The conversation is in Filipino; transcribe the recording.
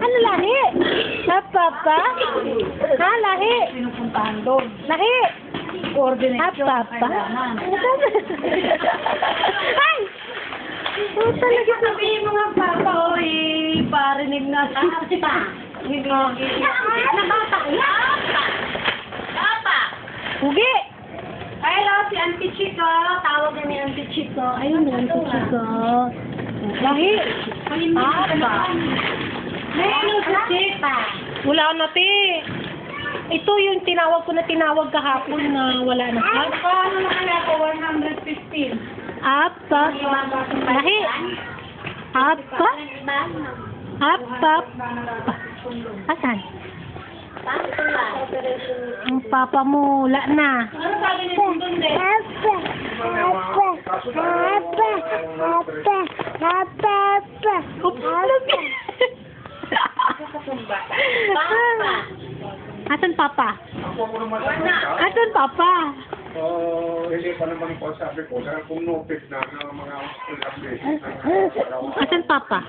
Ano lahi? Papa? Ha, lahi? Pinupuntahan doon. Lahi? Coordination. Papa? Kailangan. Ay! Oh, talaga Sabihin mo nga, Papa, o parinig na sa pa. Papa! Hugi! Hello, si Auntie Chico. Tawag niya ni Auntie Chico. Ayun, yan si Chico. Lahi? Papa. Hello, si Chica. Wala na, te. Ito yung tinawag ko na tinawag kahapon na wala na. Ano na kaya ako? 115. Apa? Lahi? Apa? Apa? Asan? Ang papa mo, wala na. Ano sabi ni Sundunde? Oops. Asan papa? Asan papa? Hindi pa naman po sabi ko, kung notice na ng mga estudyante. Asan papa?